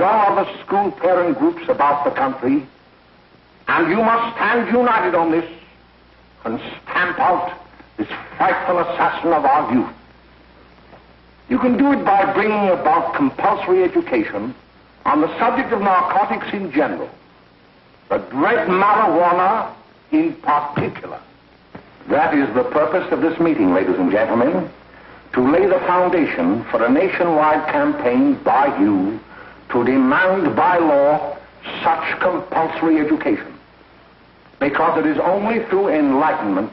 and all other school parent groups about the country, and you must stand united on this and stamp out this frightful assassin of our youth. You can do it by bringing about compulsory education on the subject of narcotics in general, but dread marijuana in particular. That is the purpose of this meeting, ladies and gentlemen, to lay the foundation for a nationwide campaign by you to demand by law such compulsory education. Because it is only through enlightenment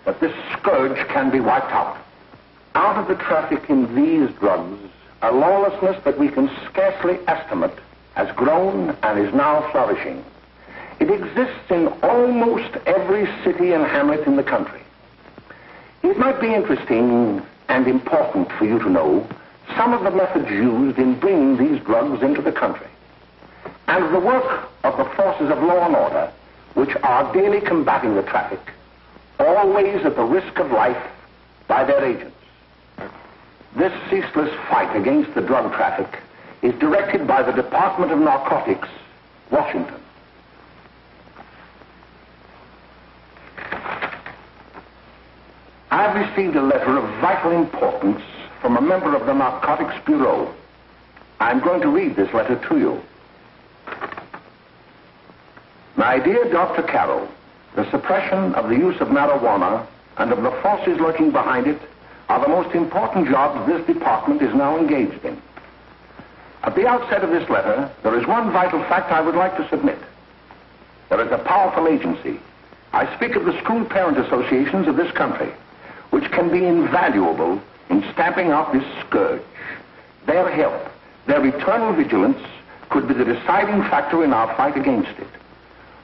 that this scourge can be wiped out. Out of the traffic in these drugs, a lawlessness that we can scarcely estimate has grown and is now flourishing. It exists in almost every city and hamlet in the country. It might be interesting and important for you to know some of the methods used in bringing these drugs into the country, and the work of the forces of law and order, which are daily combating the traffic, always at the risk of life, by their agents. This ceaseless fight against the drug traffic is directed by the Department of Narcotics, Washington. I've received a letter of vital importance from a member of the Narcotics Bureau. I'm going to read this letter to you. My dear Dr. Carroll, the suppression of the use of marijuana and of the forces lurking behind it are the most important jobs this department is now engaged in. At the outset of this letter, there is one vital fact I would like to submit. There is a powerful agency. I speak of the school parent associations of this country, which can be invaluable in stamping out this scourge. Their help, their eternal vigilance, could be the deciding factor in our fight against it.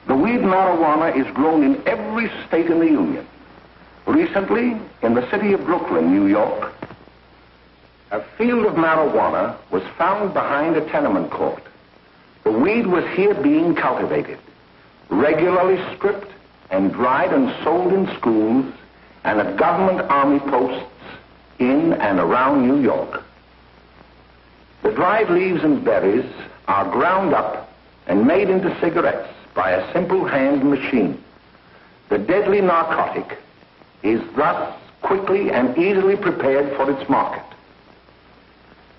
The weed marijuana is grown in every state in the Union. Recently, in the city of Brooklyn, New York, a field of marijuana was found behind a tenement court. The weed was here being cultivated, regularly stripped and dried and sold in schools and at government army posts in and around New York. The dried leaves and berries are ground up and made into cigarettes by a simple hand machine. The deadly narcotic is thus quickly and easily prepared for its market.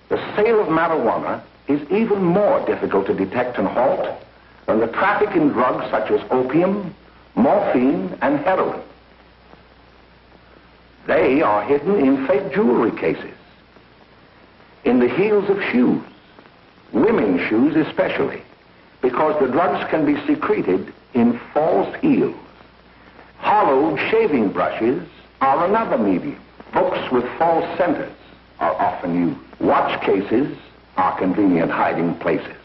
The sale of marijuana is even more difficult to detect and halt than the traffic in drugs such as opium, morphine, and heroin. They are hidden in fake jewelry cases, in the heels of shoes, women's shoes especially, because the drugs can be secreted in false heels. Hollowed shaving brushes are another medium. Books with false centers are often used. Watch cases are convenient hiding places.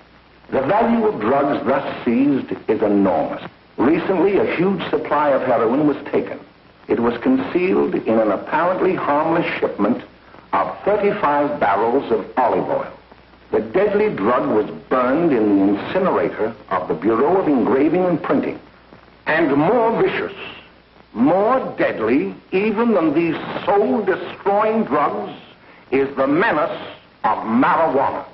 The value of drugs thus seized is enormous. Recently, a huge supply of heroin was taken. It was concealed in an apparently harmless shipment of 35 barrels of olive oil. The deadly drug was burned in the incinerator of the Bureau of Engraving and Printing. And more vicious, more deadly, even than these soul-destroying drugs, is the menace of marijuana.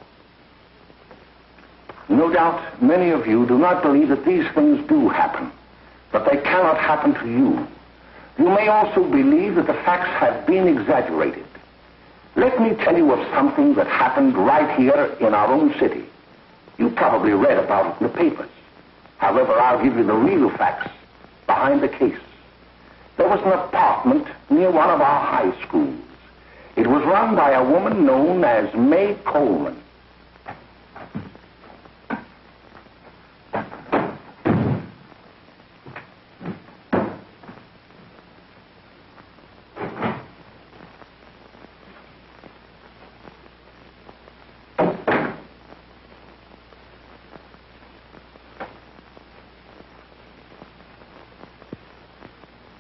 No doubt many of you do not believe that these things do happen, but they cannot happen to you. You may also believe that the facts have been exaggerated. Let me tell you of something that happened right here in our own city. You probably read about it in the papers. However, I'll give you the real facts behind the case. There was an apartment near one of our high schools. It was run by a woman known as May Coleman.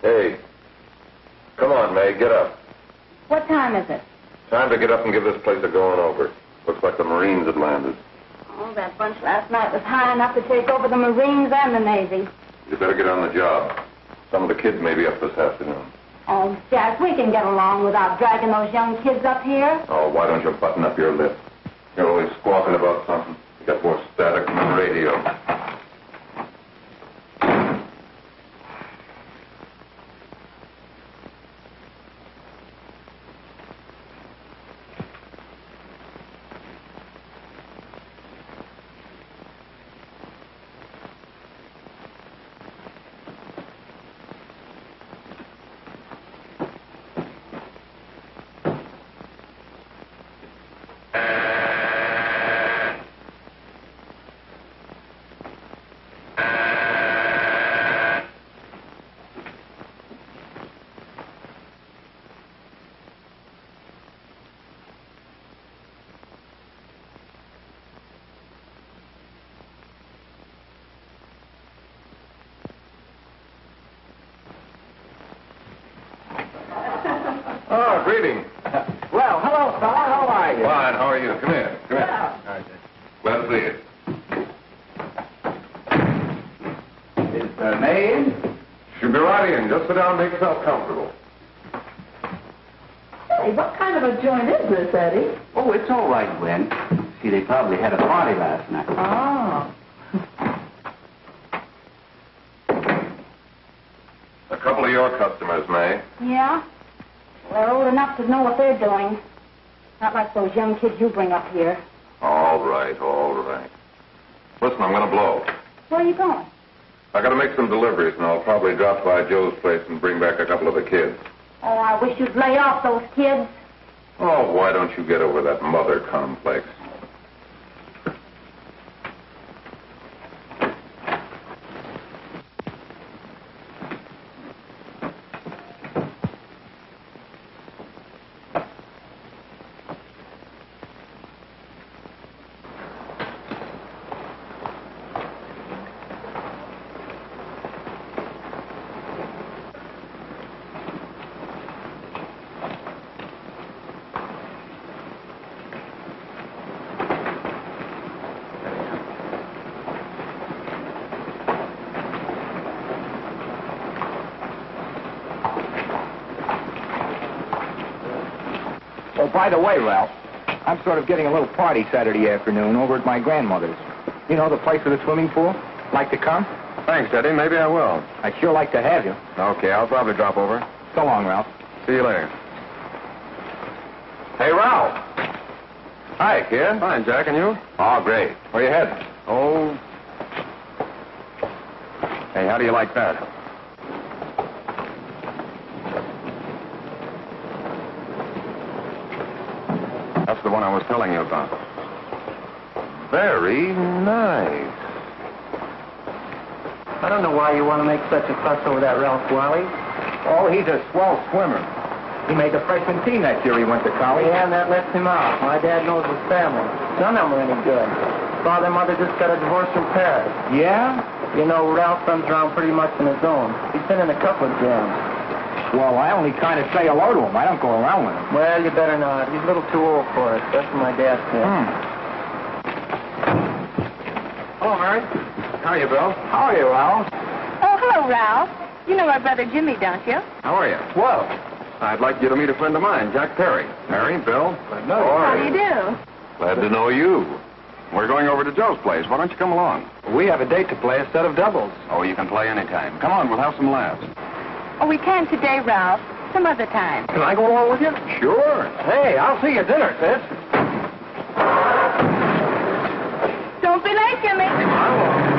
Hey, come on, May, get up. What time is it? Time to get up and give this place a going over. Looks like the Marines had landed. Oh, that bunch last night was high enough to take over the Marines and the Navy. You better get on the job. Some of the kids may be up this afternoon. Oh, Jack, we can get along without dragging those young kids up here. Oh, why don't you button up your lip? You're always squawking about something. Got more static from the radio. Oh, greeting. Well, hello, fella. How are you? Fine, how are you? Come here. Come here. Yeah. Glad to see you. Is May in? She'll be right in. Just sit down and make yourself comfortable. Hey, what kind of a joint is this, Eddie? Oh, it's all right, Gwen. See, they probably had a party last night. Oh. A couple of your customers, May. Yeah? They're old enough to know what they're doing. Not like those young kids you bring up here. All right, all right. Listen, I'm going to blow. Where are you going? I got to make some deliveries, and I'll probably drop by Joe's place and bring back a couple of the kids. Oh, I wish you'd lay off those kids. Oh, why don't you get over that mother complex? Oh, by the way, Ralph, I'm sort of getting a little party Saturday afternoon over at my grandmother's. You know, the place with the swimming pool? Like to come? Thanks, Eddie. Maybe I will. I'd sure like to have you. Okay, I'll probably drop over. So long, Ralph. See you later. Hey, Ralph. Hi, kid. Fine, Jack, and you? Oh, great. Where you heading? Oh. Hey, how do you like that? That's the one I was telling you about. Very nice. I don't know why you want to make such a fuss over that Ralph Wally. Oh, he's a swell swimmer. He made the freshman team that year he went to college. Yeah, and that lets him out. My dad knows his family. None of them are any good. Father and mother just got a divorce from Paris. Yeah? You know, Ralph runs around pretty much on his own. He's been in a couple of jams. Well, I only kind of say hello to him. I don't go around with him. Well, you better not. He's a little too old for it. That's what my dad said. Hello, Mary. How are you, Bill? How are you, Ralph? Oh, hello, Ralph. You know our brother Jimmy, don't you? How are you? Well, I'd like you to meet a friend of mine, Jack Perry. Mary, Bill. How do you do? Glad to know you. We're going over to Joe's place. Why don't you come along? we have a date to play a set of doubles. Oh, you can play anytime. Come on, we'll have some laughs. Oh, we can't today, Ralph. Some other time. Can I go along with you? Sure. Hey, I'll see you at dinner, sis. Don't be late, Jimmy. I won't.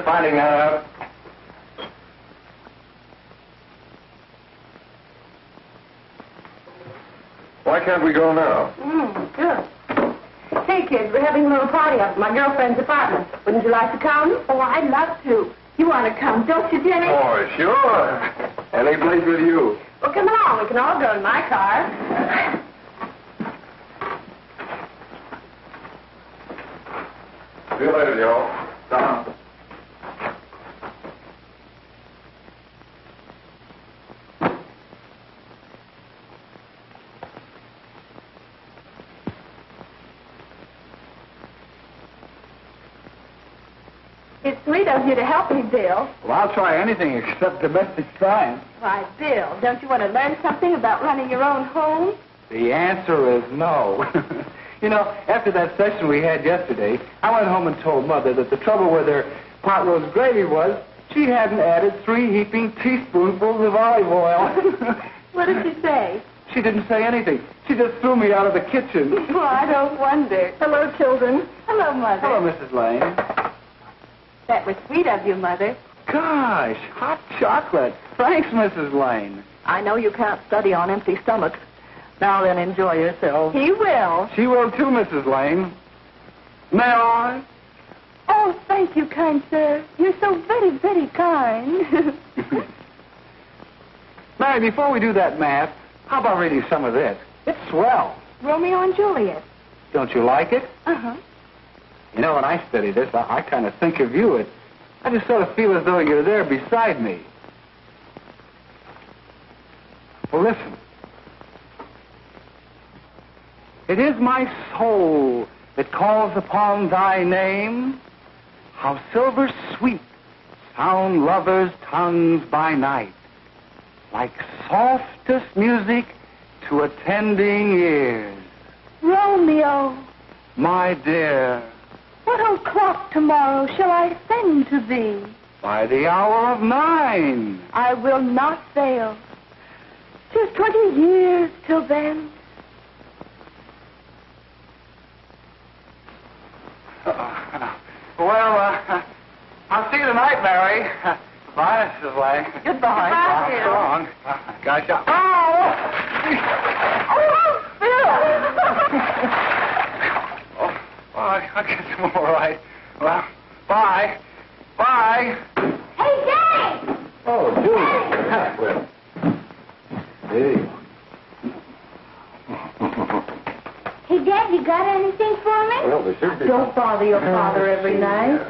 finding that out. Why can't we go now? Good. Hey, kids, we're having a little party up at my girlfriend's apartment. Wouldn't you like to come? Oh, I'd love to. You want to come, don't you, Jenny? Oh, sure. Any place with you. Well, come along. We can all go in my car. See you later, Joe. Tom. It's sweet of you to help me, Bill. Well, I'll try anything except domestic science. Why, Bill, don't you want to learn something about running your own home? The answer is no. You know, after that session we had yesterday, I went home and told Mother that the trouble with her pot roast gravy was she hadn't added 3 heaping teaspoonfuls of olive oil. What did she say? She didn't say anything. She just threw me out of the kitchen. Well, I don't wonder. Hello, children. Hello, Mother. Hello, Mrs. Lane. That was sweet of you, Mother. Gosh, hot chocolate. Thanks, Mrs. Lane. I know you can't study on empty stomachs. Now then, enjoy yourself. He will. She will too, Mrs. Lane. May I? Oh, thank you, kind sir. You're so very, very kind. Mary, before we do that math, how about reading some of this? It's swell. Romeo and Juliet. Don't you like it? Uh-huh. You know, when I study this, I kind of think of you. I just sort of feel as though you're there beside me. Well, listen. It is my soul that calls upon thy name. How silver sweet sound lovers' tongues by night, like softest music to attending ears. Romeo, My dear, what o'clock tomorrow shall I send to thee? by the hour of 9. I will not fail. 'Tis 20 years till then. I'll see you tonight, Mary. Bye, Mrs. Lane. Goodbye. Goodbye, Bill. So long. Gotcha. Oh! Oh, I guess I'm all right. Well, bye. Bye. Hey, Dad! Oh, Julie. Well. Hey. Hey, Dad, you got anything for me? Well, there should be. Don't bother your father every night.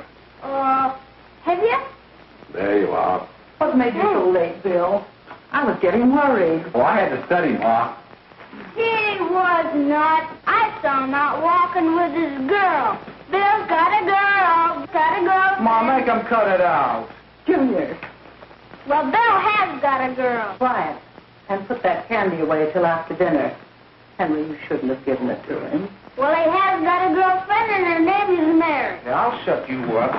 Have you? There you are. What made you so late, Bill? I was getting worried. Well, I had to study, Ma. He was not. I saw him out walking with his girl. Bill's got a girl. Got a girl. Ma, make him cut it out. Junior, Well, Bill has got a girl. quiet. And put that candy away till after dinner. Henry, you shouldn't have given it to him. Well, he has got a girlfriend and her name is Mary. Yeah, I'll shut you up.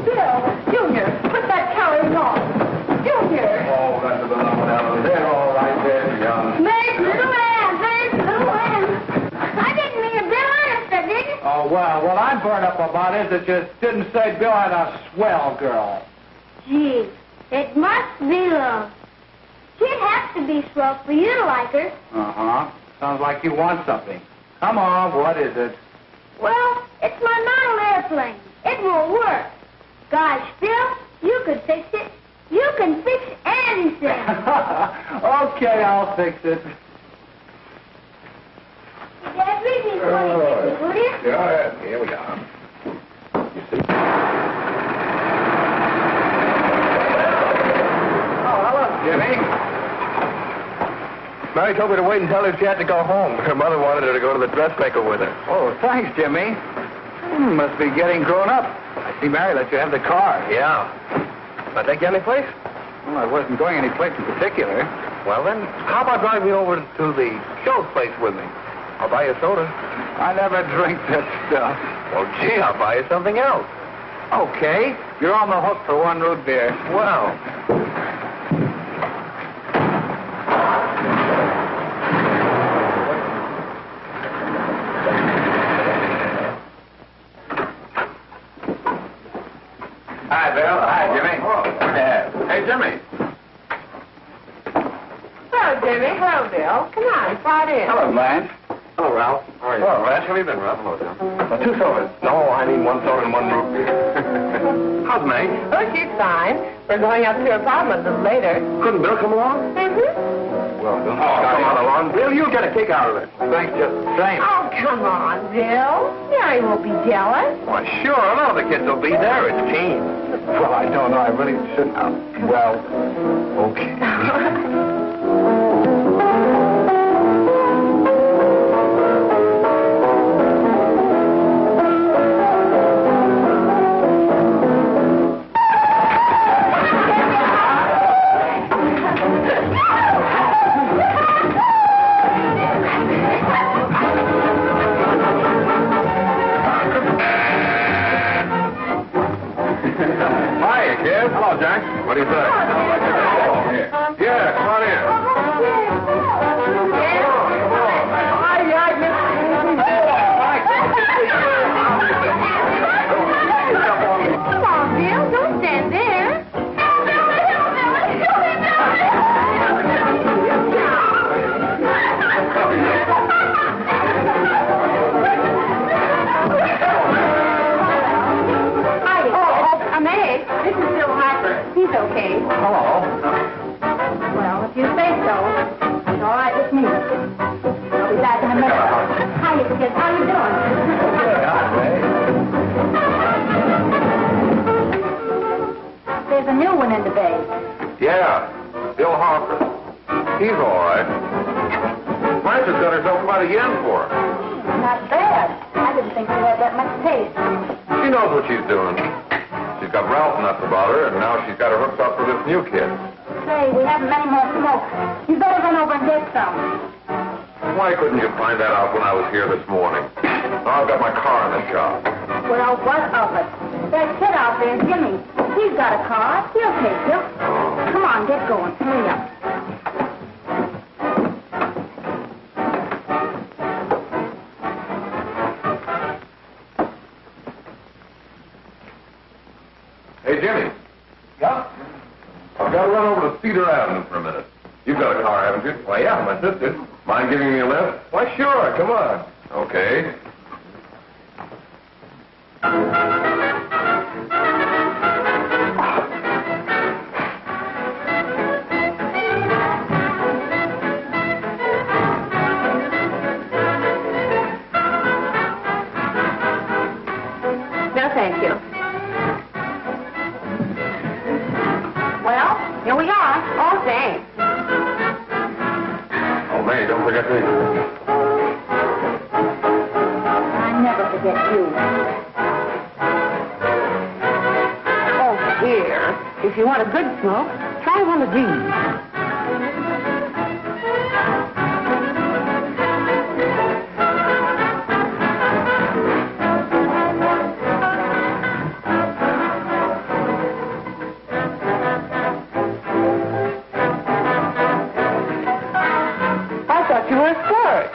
Bill, Junior, put that carrying on. Junior! Oh, that's a little one out there, all right there, young. Mary's little Ann. Mary's little Ann. I didn't mean to Bill honest, I didn't. Oh, well, what I'm burned up about is that you didn't say Bill had a swell girl. Gee, it must be love. She'd have to be swell for you to like her. Uh-huh. Sounds like you want something. Come on, what is it? Well, it's my model airplane. It won't work. Gosh, Bill, you could fix it. You can fix anything. Okay, I'll fix it. Dad, read me 26, will you? Go ahead. Here we are. You see? Oh, hello, Jimmy. Mary told me to wait and tell her she had to go home. Her mother wanted her to go to the dressmaker with her. Oh, thanks, Jimmy. Must be getting grown up. I see Mary let you have the car. Yeah. Can I take you any place? Well, I wasn't going any place in particular. Well, then, how about driving me over to the show place with me? I'll buy you a soda. I never drink that stuff. Well, gee, I'll buy you something else. Okay, you're on the hook for 1 root beer. Well. Hi, Bill. Hi, Jimmy. Yeah. Hey, Jimmy. Hello, Jimmy. Hello, Bill. Come on, slide in. Hello, Blanche. Hello, Ralph. How are you? Hello, Ralph. How have you been, Ralph? Hello, Jim. 2 sodas. No, I need 1 soda and 1 root beer. How's May? Oh, she's fine. We're going up to her apartment a little later. Couldn't Bill come along? Mm-hmm. Well, don't come on along. Bill, you'll get a kick out of it. Thanks just the same. Oh, come on, Bill. Mary won't be jealous. Why, sure. All the kids will be there. It's team. Well, I don't know. I really shouldn't. Well, okay. Hello, Jack. What do you say? Yeah, come on in. Come on, Bill. Don't stand there. This is Bill Harper. He's okay. Hello. Well, if you say so, it's all right with me. I'll be back in a minute. Hiya, kids. How you doing? There's a new one in the bay. Yeah, Bill Harper. He's all right. Martha's got herself quite a yen for her. Not bad. I didn't think she had that much taste. She knows what she's doing. She's got Ralph nuts about her, and now she's got her hooked up with this new kid. Say, we haven't many more smoke. You better run over and get some. Why couldn't you find that out when I was here this morning? Now I've got my car in the shop. Well, what of it? That kid out there, Jimmy, he's got a car. He'll take you. Come on, get going. Hurry up. Hey, Jimmy. Yeah? I've got to run over to Cedar Avenue for a minute. You've got a car, haven't you? Why, yeah, my sister. Mind giving me a lift? Why, sure. Come on. Okay. No, thank you. Well, here we are. Oh, thanks. Oh, May, don't forget me. I never forget you. Oh, dear. If you want a good smoke, try one of these. You were a flirt.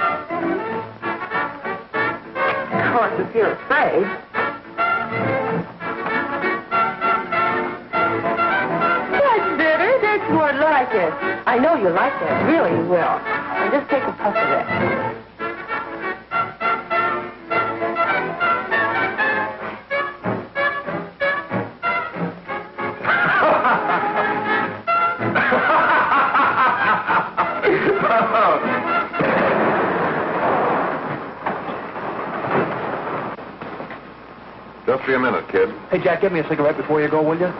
Of course, if you're afraid. That's better. That's more like it. I know you like that. Really, you will. Now just take a puff of that. Just be a minute, kid. Hey, Jack, give me a cigarette before you go, will you?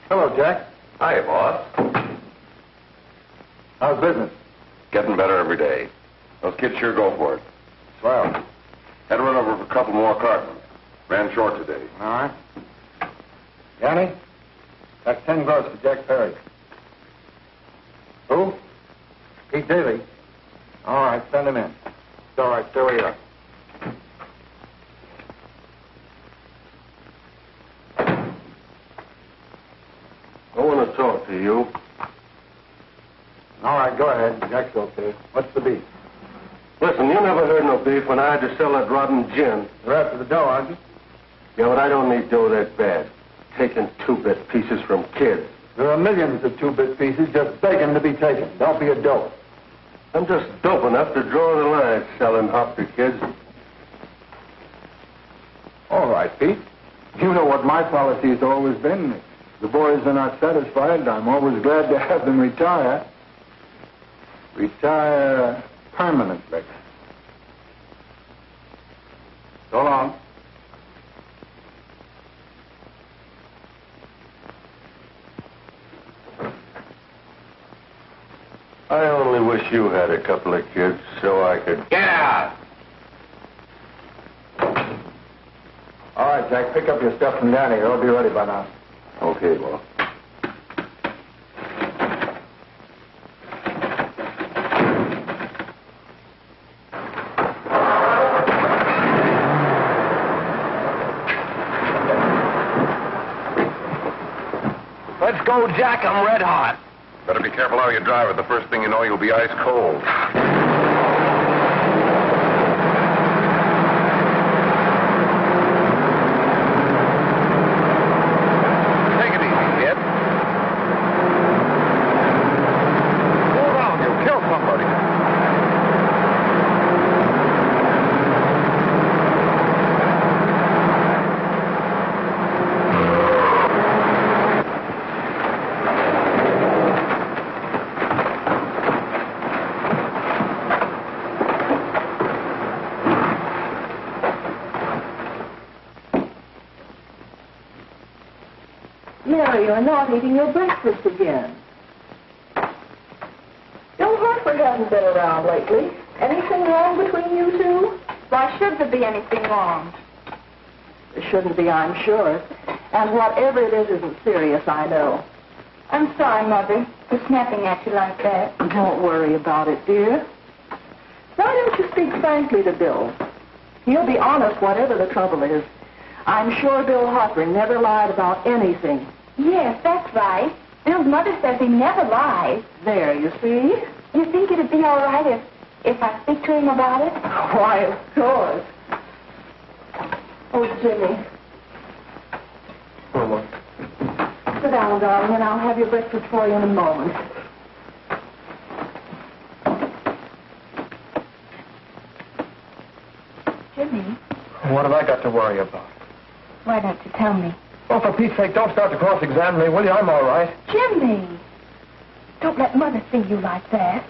Hello, Jack. Hiya, boss. How's business? Getting better every day. Those kids sure go for it. Swell. Had to run over for a couple more cartons. Ran short today. All right. Yanni, that's 10 gross for Jack Perry. Who? Pete Daly. All right, send him in. all right. There we are. I want to talk to you. All right, go ahead. Jack's okay. What's the beef? Listen, you never heard no beef when I had to sell that rotten gin. You're after the dough, aren't you? Yeah, but I don't need dough that bad. Taking two-bit pieces from kids. There are millions of two-bit pieces just begging to be taken. Don't be a dope. I'm just dope enough to draw the line selling hop to kids. All right, Pete. You know what my policy has always been. If the boys are not satisfied, I'm always glad to have them retire. Retire permanently. So long. I only wish you had a couple of kids so I could... Get out! All right, Jack, pick up your stuff from Danny. It'll be ready by now. Okay, well. Let's go, Jack. I'm red hot. Better be careful how you drive it. The first thing you know, you'll be ice cold. Take it easy, kid. Hold on. You'll kill somebody. Mary, you're not eating your breakfast again. Bill Hartford hasn't been around lately. Anything wrong between you two? Why should there be anything wrong? There shouldn't be, I'm sure. And whatever it is isn't serious, I know. I'm sorry, Mother, for snapping at you like that. Don't worry about it, dear. Why don't you speak frankly to Bill? He'll be honest whatever the trouble is. I'm sure Bill Hartford never lied about anything. Yes, that's right. Bill's mother says he never lies. There, you see? You think it'd be all right if I speak to him about it? Why, of course. Oh, Jimmy. Sit down, darling, and I'll have your breakfast for you in a moment. Jimmy, What have I got to worry about? why don't you tell me? Oh, for Pete's sake, don't start to cross-examine me, will you? I'm all right. Jimmy! Don't let Mother see you like that.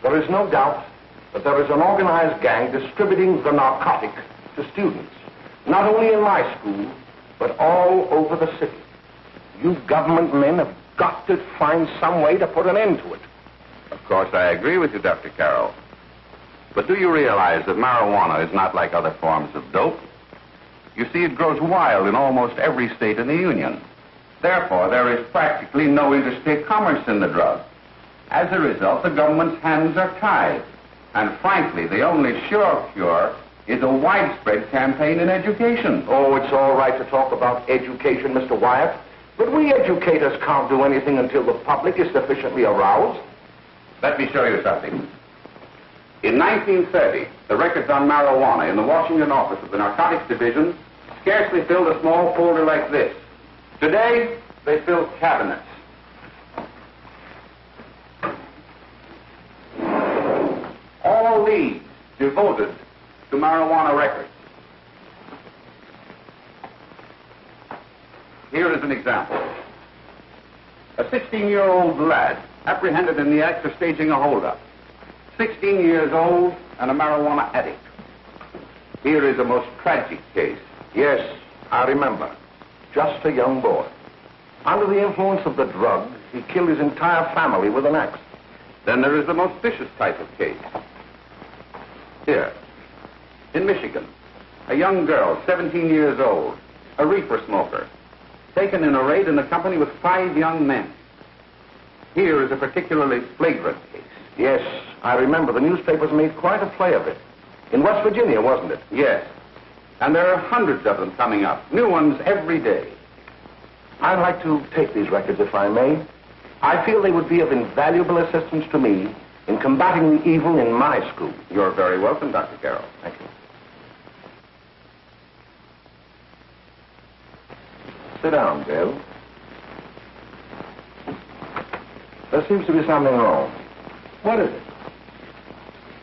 There is no doubt that there is an organized gang distributing the narcotic to students, not only in my school, but all over the city. You government men have got to find some way to put an end to it. Of course, I agree with you, Dr. Carroll. But do you realize that marijuana is not like other forms of dope? You see, it grows wild in almost every state in the Union. Therefore, there is practically no interstate commerce in the drug. As a result, the government's hands are tied. And frankly, the only sure cure is a widespread campaign in education. Oh, it's all right to talk about education, Mr. Wyatt, but we educators can't do anything until the public is sufficiently aroused. Let me show you something. In 1930, the records on marijuana in the Washington office of the Narcotics Division scarcely filled a small folder like this. Today, they fill cabinets. All these devoted to marijuana records. Here is an example. A 16-year-old lad apprehended in the act of staging a holdup. 16 years old and a marijuana addict. Here is a most tragic case. Yes, I remember. Just a young boy. Under the influence of the drug, he killed his entire family with an axe. Then there is the most vicious type of case. Here, in Michigan, a young girl, 17 years old, a reefer smoker, taken in a raid in the company with 5 young men. Here is a particularly flagrant case. Yes, I remember. The newspapers made quite a play of it. In West Virginia, wasn't it? Yes. And there are hundreds of them coming up, new ones every day. I'd like to take these records, if I may. I feel they would be of invaluable assistance to me in combating the evil in my school. You're very welcome, Dr. Carroll. Thank you. Sit down, Bill. There seems to be something wrong. What is it?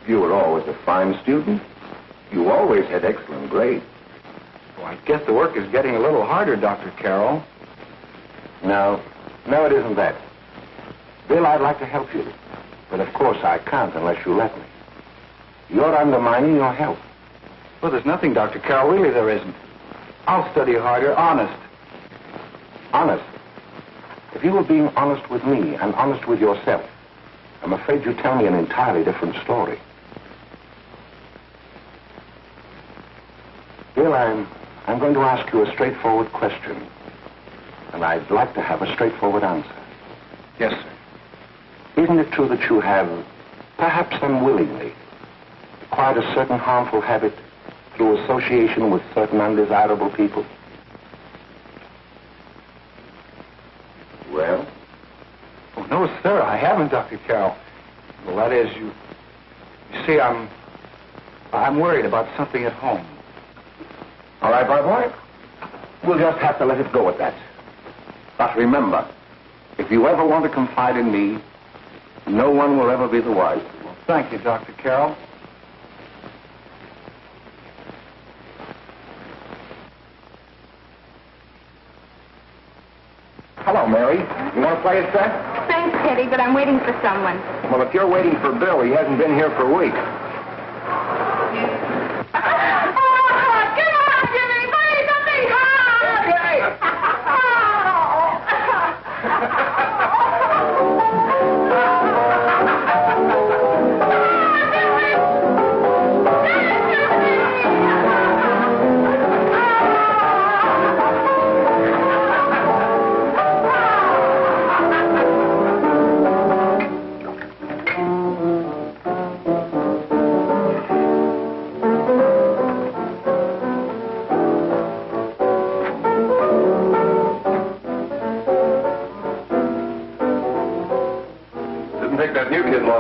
You were always a fine student. You always had excellent grades. Well, I guess the work is getting a little harder, Dr. Carroll. No, it isn't that. Bill, I'd like to help you. But of course I can't unless you let me. You're undermining your health. Well, there's nothing, Dr. Carroll. Really, there isn't. I'll study harder, honest. Honest? If you were being honest with me and honest with yourself, I'm afraid you'd tell me an entirely different story. Bill, I'm going to ask you a straightforward question. And I'd like to have a straightforward answer. Yes, sir. Isn't it true that you have, perhaps unwillingly, acquired a certain harmful habit through association with certain undesirable people? Well? Oh, no, sir, I haven't, Dr. Carroll. Well, that is, you see, I'm worried about something at home. All right, my boy. We'll just have to let it go at that. But remember, if you ever want to confide in me, no one will ever be the wiser. Well, thank you, Dr. Carroll. Hello, Mary. You want to play a set? Thanks, Teddy, but I'm waiting for someone. Well, if you're waiting for Bill, he hasn't been here for weeks.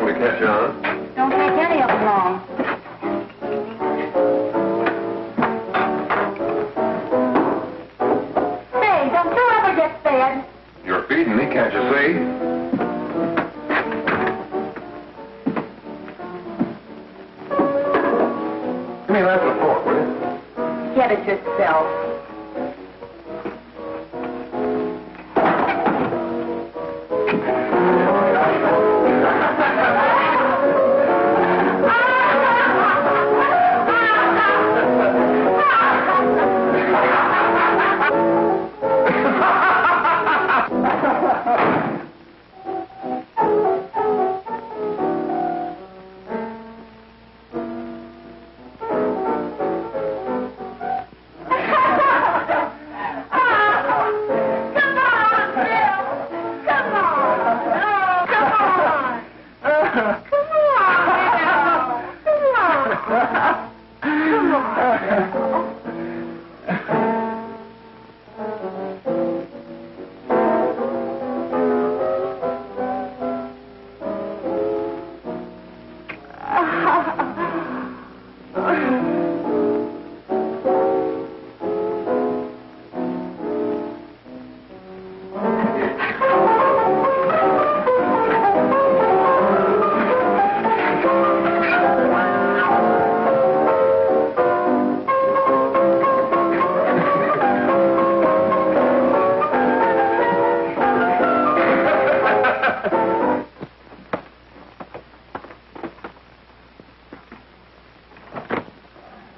Catch on. Don't take any of them long. Say, don't you ever get fed? You're feeding me, can't you see? Give me that and a fork, will you? Get it yourself.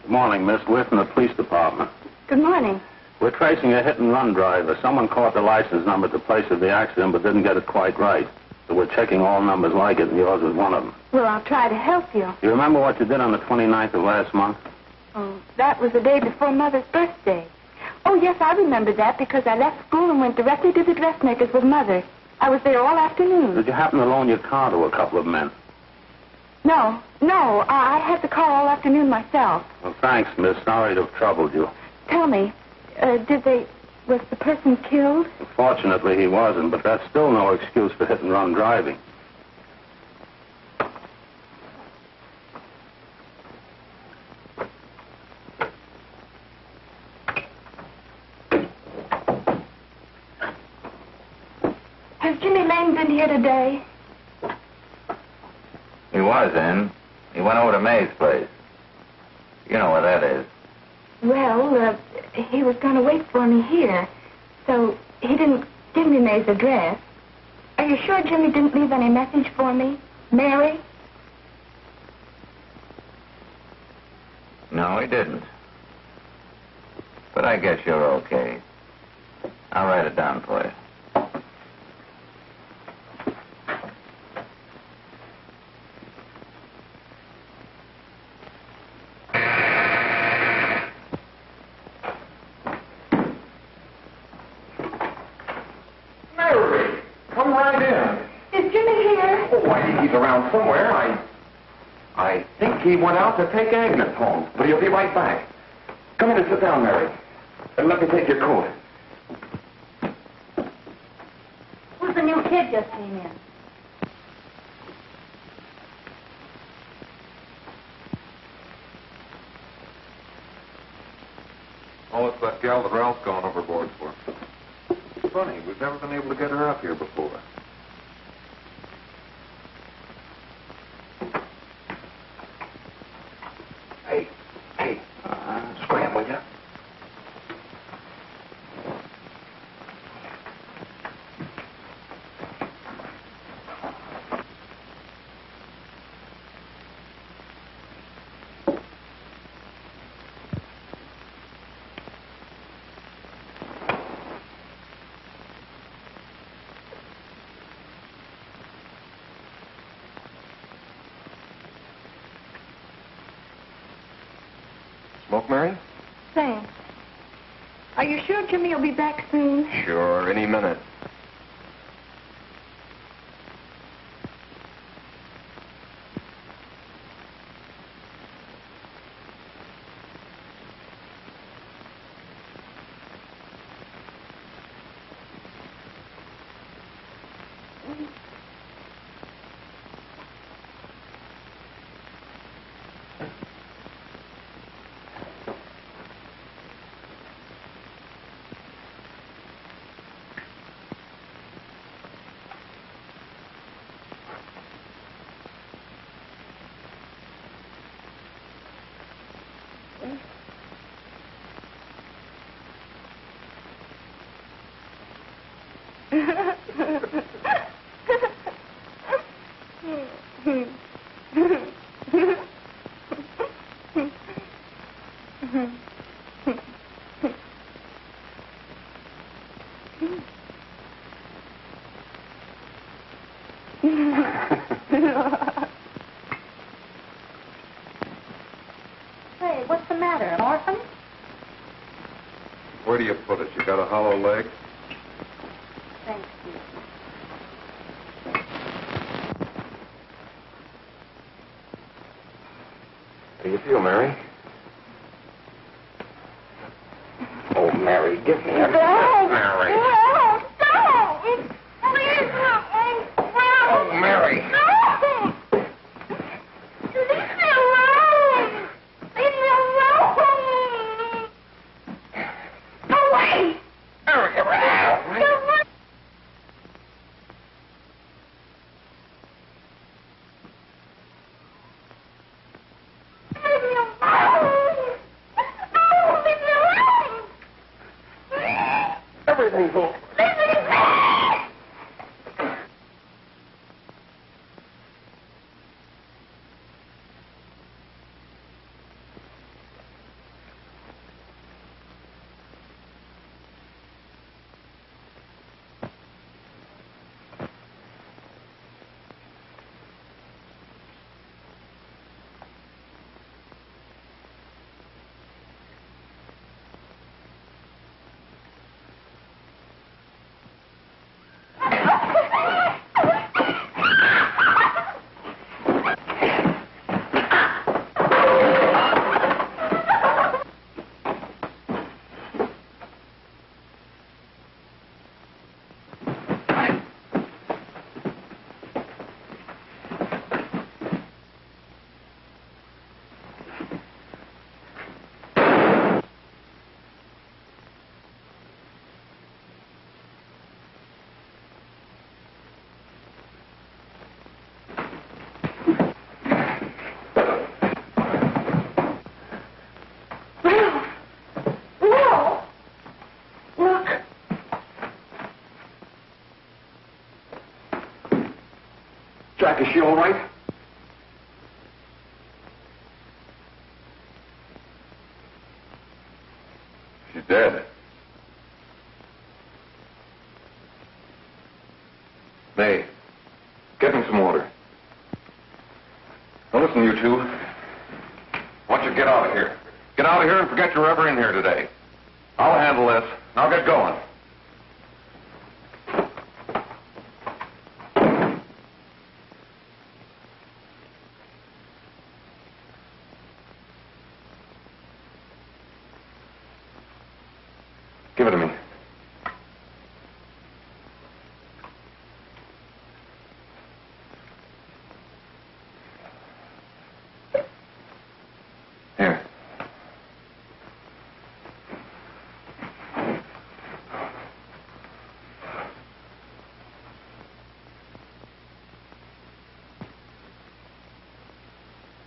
Morning, Miss. We're from the police department. Good morning. We're tracing a hit-and-run driver. Someone caught the license number at the place of the accident but didn't get it quite right. We're checking all numbers like it, and yours is one of them. Well, I'll try to help you. You remember what you did on the 29th of last month? Oh, that was the day before Mother's birthday. Oh, yes, I remember that because I left school and went directly to the dressmaker's with Mother. I was there all afternoon. Did you happen to loan your car to a couple of men? No, I had the car all afternoon myself. Well, thanks, miss. Sorry to have troubled you. Tell me, was the person killed? Fortunately, he wasn't, but that's still no excuse for hit-and-run driving. Has Jimmy Lane been here today? He was in. He went over to May's place. You know where that is. Well, he was going to wait for me here, so he didn't give me May's address. Are you sure Jimmy didn't leave any message for me? Mary? No, he didn't. But I guess you're okay. I'll write it down for you. Come right in. Is Jimmy here? Oh, why, he's around somewhere. I think he went out to take Agnes home, but he'll be right back. Come in and sit down, Mary. And let me take your coat. Who's the new kid just came in? Oh, it's that gal that Ralph's gone overboard for. Funny, we've never been able to get her up here before. Hey, scram, will you? Smoke, Mary? Thanks. Are you sure Jimmy will be back soon? Sure, any minute. Hey, what's the matter, an orphan? Where do you put it? You got a hollow leg? Thank you. How do you feel, Mary? Oh, Mary, give me a... Mary. No, don't! Please, no! Oh, Mary. No! Leave me alone! Leave me alone! Go away! Mary, Go away! Leave me alone! Oh, leave me alone! Everything's all... Leave me alone! Jack, is she all right? She's dead. May, get me some water. Now listen, you two. I want you to get out of here. Get out of here and forget you're ever in here today. I'll handle this. I'll get going. Give it to me. Here.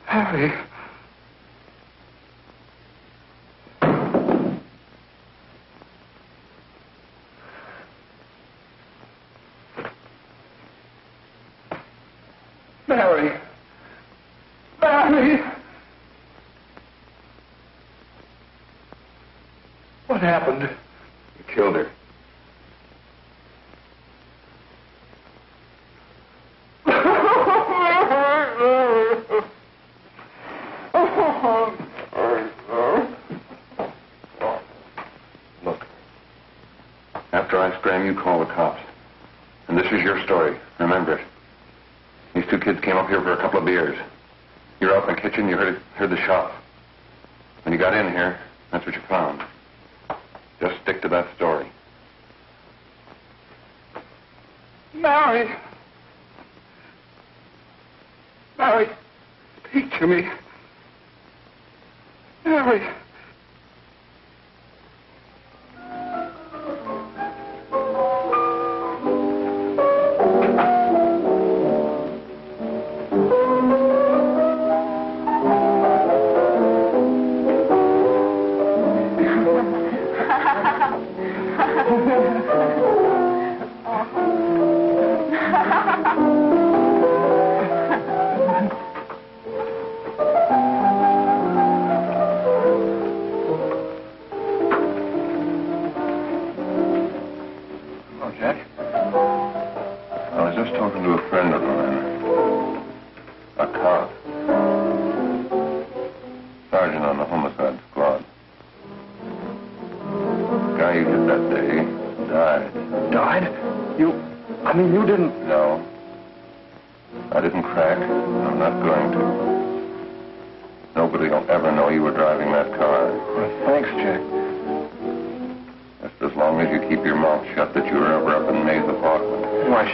Harry. Mary. Mary. What happened? You killed her. Look. After I scram, you call the cops. And this is your story. Remember it. These two kids came up here for a couple of beers. You were out in the kitchen, you heard the shot. When you got in here, that's what you found. Just stick to that story. Mary. Mary, speak to me. Mary.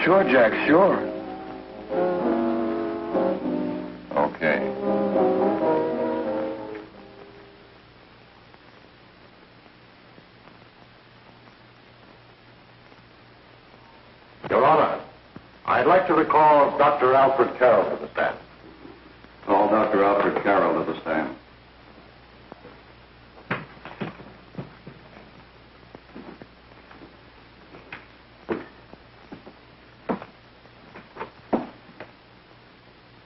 Sure, Jack, sure. Okay. Your Honor, I'd like to recall Dr. Alfred Carroll to the stand. Call Dr. Alfred Carroll to the stand.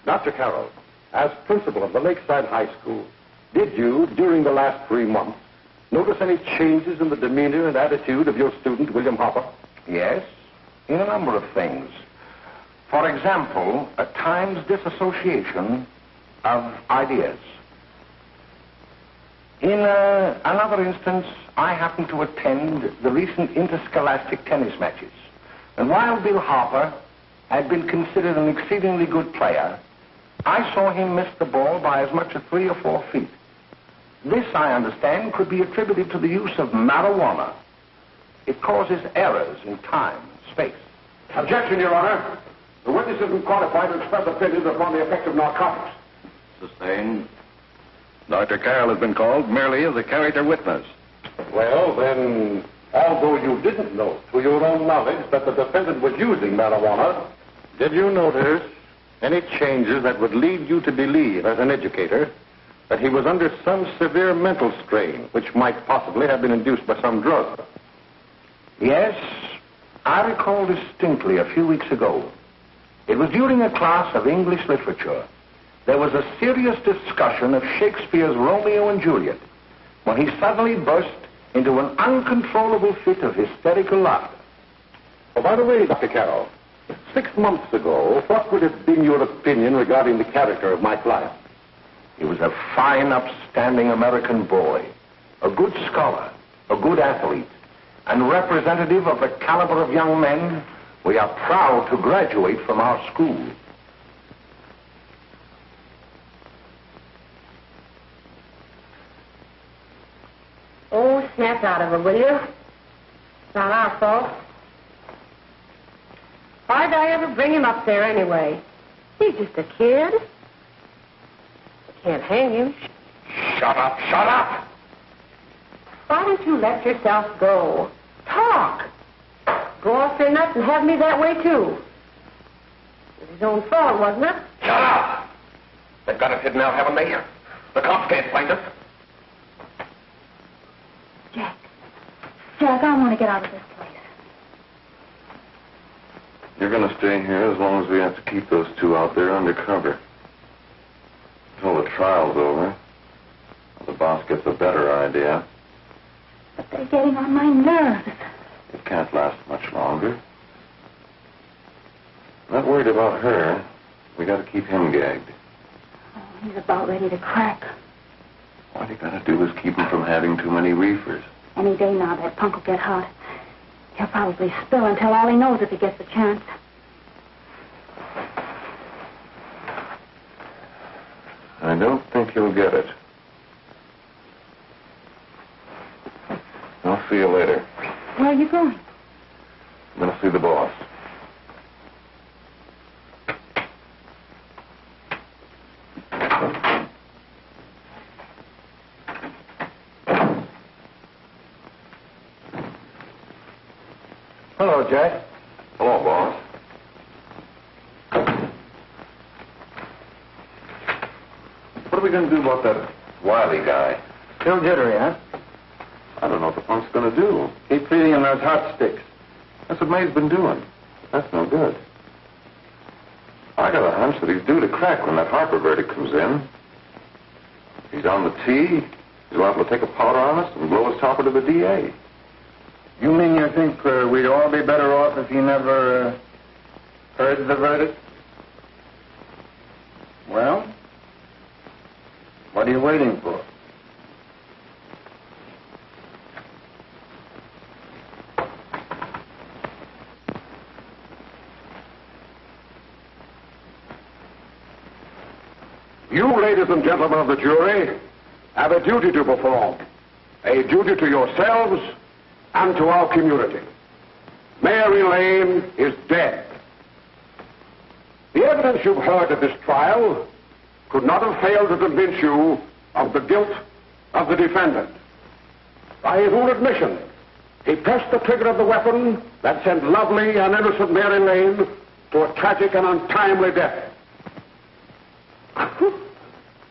Dr. Carroll, as principal of the Lakeside High School, did you, during the last 3 months, notice any changes in the demeanor and attitude of your student, William Hopper? Yes, in a number of things. For example, at times disassociation of ideas. In another instance, I happened to attend the recent interscholastic tennis matches. And while Bill Harper had been considered an exceedingly good player, I saw him miss the ball by as much as 3 or 4 feet. This, I understand, could be attributed to the use of marijuana. It causes errors in time and space. Objection, Your Honor. The witness isn't qualified to express opinions upon the effect of narcotics. Sustained. Dr. Carroll has been called merely as a character witness. Well, then, although you didn't know to your own knowledge that the defendant was using marijuana, did you notice any changes that would lead you to believe, as an educator, that he was under some severe mental strain, which might possibly have been induced by some drug? Yes, I recall distinctly a few weeks ago It was during a class of English literature. There was a serious discussion of Shakespeare's Romeo and Juliet when he suddenly burst into an uncontrollable fit of hysterical laughter. Oh, by the way, Dr. Carroll, 6 months ago, what would have been your opinion regarding the character of my client? He was a fine, upstanding American boy, a good scholar, a good athlete, and representative of the caliber of young men we are proud to graduate from our school. Oh, snap out of it, will you? It's not our fault. Why'd I ever bring him up there anyway? He's just a kid. I can't hang him. Shut up, shut up! Why don't you let yourself go? Talk. Go off your nuts and have me that way, too. It was his own fault, wasn't it? Shut up! They've got us hidden out, haven't they? The cops can't find us. Jack, I want to get out of this place. You're going to stay here as long as we have to keep those two out there undercover. Until the trial's over. The boss gets a better idea. But they're getting on my nerves. It can't last much longer. Not worried about her. We got to keep him gagged. Oh, he's about ready to crack. All you got to do is keep him from having too many reefers. Any day now, that punk will get hot. He'll probably spill and tell all he knows if he gets the chance. I don't think he'll get it. I'll see you later. Where are you going? I'm going to see the boss. Hello, Jack. Hello, boss. What are we going to do about that Wiley guy? Still jittery, huh? I don't know what the punk's going to do. Keep feeding him those hot sticks. That's what May's been doing. That's no good. I got a hunch that he's due to crack when that Harper verdict comes in. He's on the tee. He's liable to take a powder on us and blow his topper to the DA. You mean you think we'd all be better off if he never heard the verdict? Well, what are you waiting for? You, ladies and gentlemen of the jury, have a duty to perform. A duty to yourselves and to our community. Mary Lane is dead. The evidence you've heard at this trial could not have failed to convince you of the guilt of the defendant. By his own admission, he pressed the trigger of the weapon that sent lovely and innocent Mary Lane to a tragic and untimely death.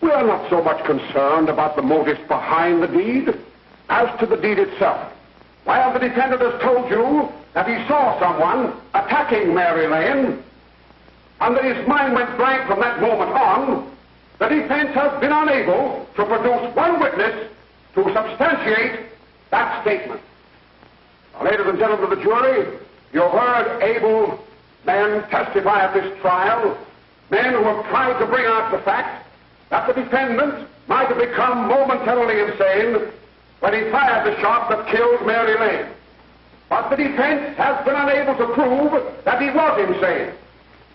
We are not so much concerned about the motives behind the deed as to the deed itself. While the defendant has told you that he saw someone attacking Mary Lane and that his mind went blank from that moment on, the defense has been unable to produce one witness to substantiate that statement. Now, ladies and gentlemen of the jury, you heard able men testify at this trial, men who have tried to bring out the fact that the defendant might have become momentarily insane when he fired the shot that killed Mary Lane. But the defense has been unable to prove that he was insane.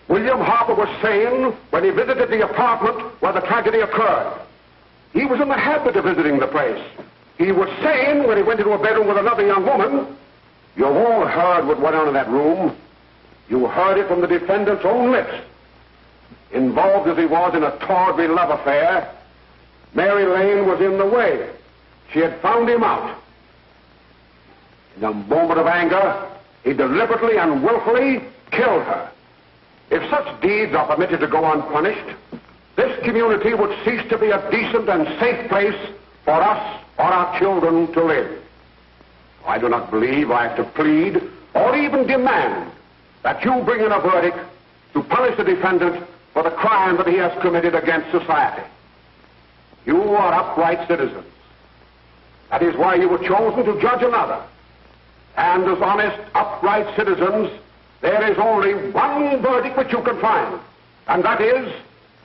William Harper was sane when he visited the apartment where the tragedy occurred. He was in the habit of visiting the place. He was sane when he went into a bedroom with another young woman. You've all heard what went on in that room. You heard it from the defendant's own lips. Involved as he was in a tawdry love affair, Mary Lane was in the way. She had found him out. In a moment of anger, he deliberately and willfully killed her. If such deeds are permitted to go unpunished, this community would cease to be a decent and safe place for us or our children to live. I do not believe I have to plead or even demand that you bring in a verdict to punish the defendant for the crime that he has committed against society. You are upright citizens. That is why you were chosen to judge another. And as honest, upright citizens, there is only one verdict which you can find, and that is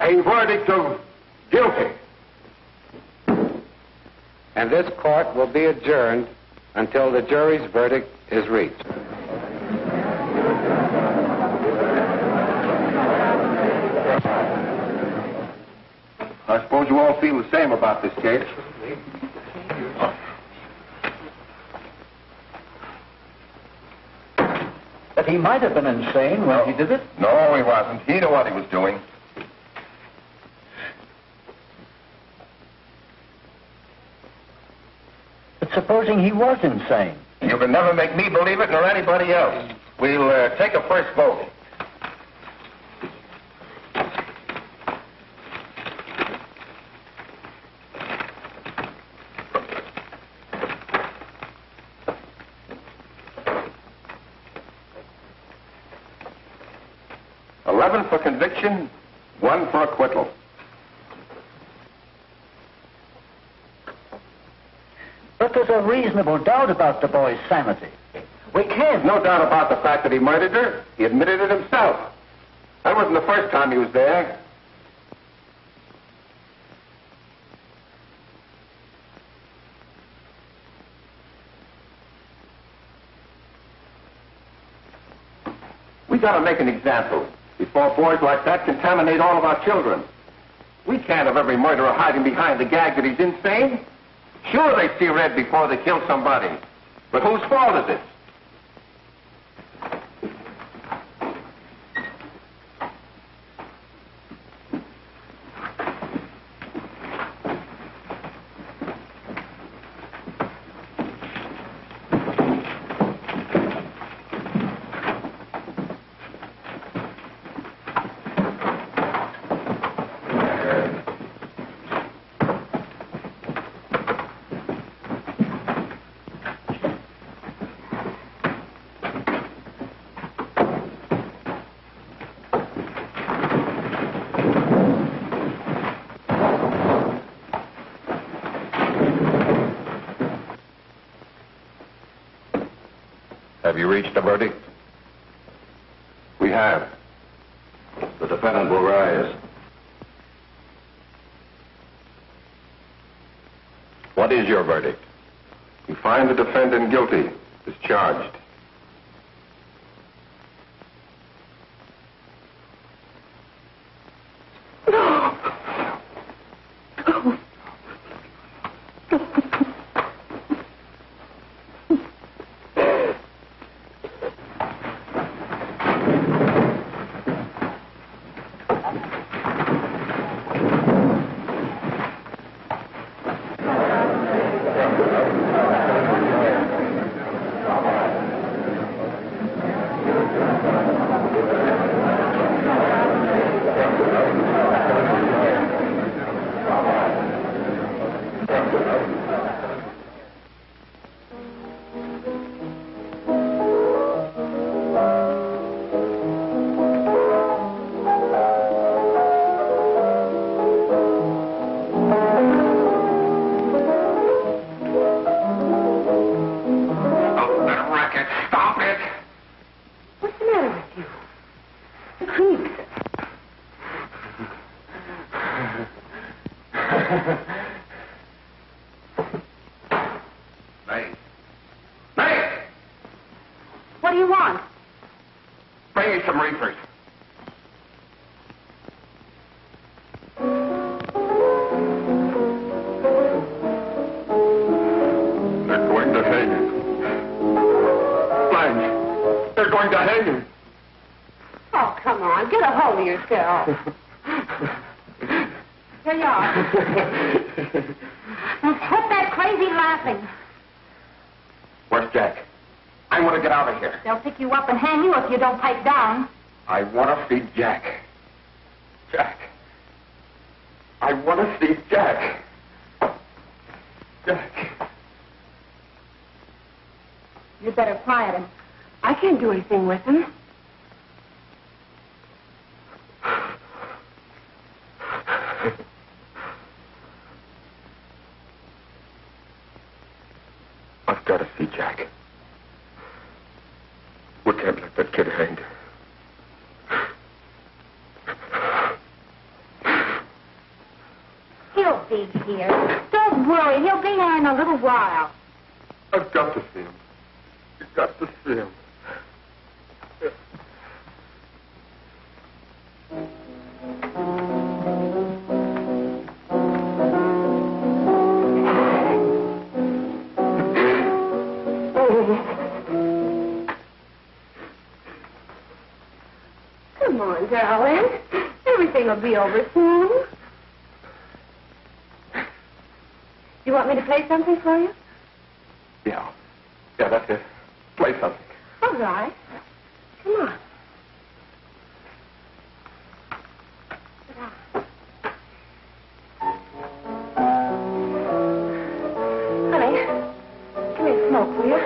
a verdict of guilty. And this court will be adjourned until the jury's verdict is reached. I suppose you all feel the same about this case. That he might have been insane when he did it? No, he wasn't. He knew what he was doing. But supposing he was insane? You can never make me believe it nor anybody else. We'll take a first vote. For conviction, 1 for acquittal. But there's a reasonable doubt about the boy's sanity. We can't. No doubt about the fact that he murdered her. He admitted it himself. That wasn't the first time he was there. We gotta make an example before boys like that contaminate all of our children. We can't have every murderer hiding behind the gag that he's insane. Sure, they see red before they kill somebody. But whose fault is it? Have you reached a verdict? We have. The defendant will rise. What is your verdict? We find the defendant guilty, as charged. What do you want? Bring me some reefers. They're going to hang him. Blanche, they're going to hang him. Oh, come on. Get a hold of yourself. Here you are. Now, quit that crazy laughing. Where's Jack? I want to get out of here. They'll pick you up and hang you if you don't pipe down. I want to see Jack. Jack. I want to see Jack. Jack. You'd better quiet him. I can't do anything with him. I've got to see Jack. We can't let that kid hang. He'll be here. Don't worry. He'll be here in a little while. I've got to see him. You've got to see him. Come on, darling. Everything will be over soon. You want me to play something for you? Yeah, that's it. Play something. All right. Come on. Sit down. Honey, give me a smoke, will you?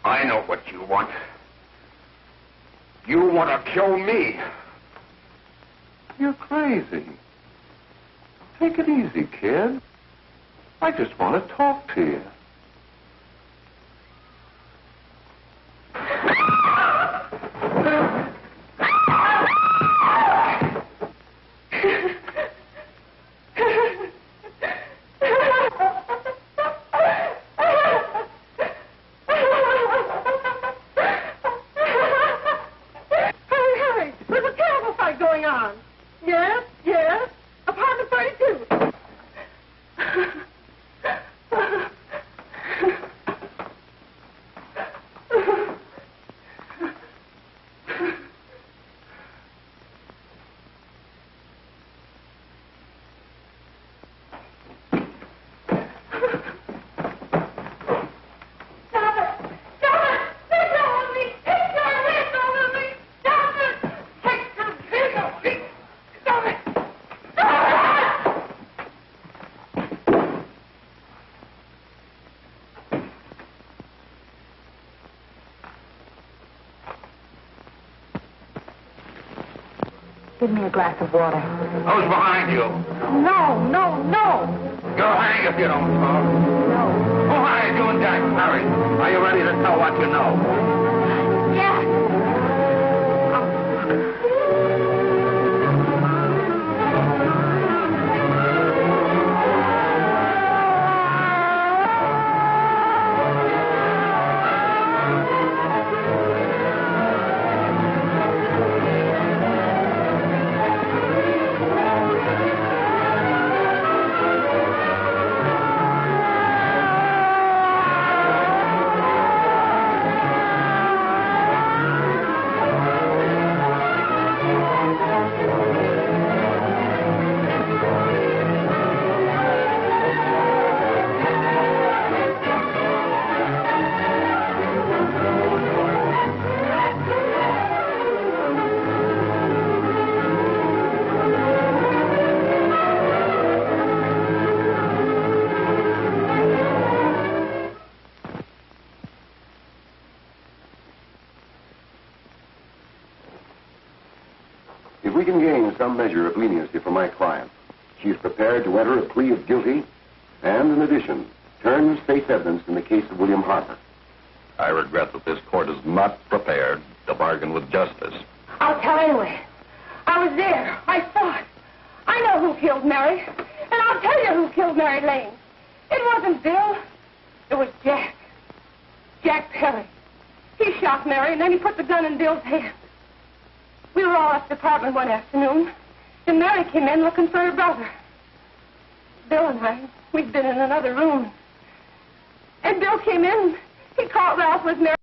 I know what you want. You want to kill me. You're crazy. Take it easy, kid. I just want to talk to you. Give me a glass of water. Who's behind you? No, no, no. You'll hang if you don't talk. No. Who hired you and Jack? Hurry. Are you ready to tell what you know? Yes. some measure of leniency for my client. She is prepared to enter a plea of guilty and, in addition, turn the state's evidence in the case of William Harper. I regret that this court is not prepared to bargain with justice. I'll tell anyway. I was there. I saw it. I know who killed Mary. And I'll tell you who killed Mary Lane. It wasn't Bill. It was Jack. Jack Perry. He shot Mary, and then he put the gun in Bill's hand. We were all at the apartment one afternoon, and Mary came in looking for her brother. Bill and I, we'd been in another room. And Bill came in. He caught Ralph with Mary.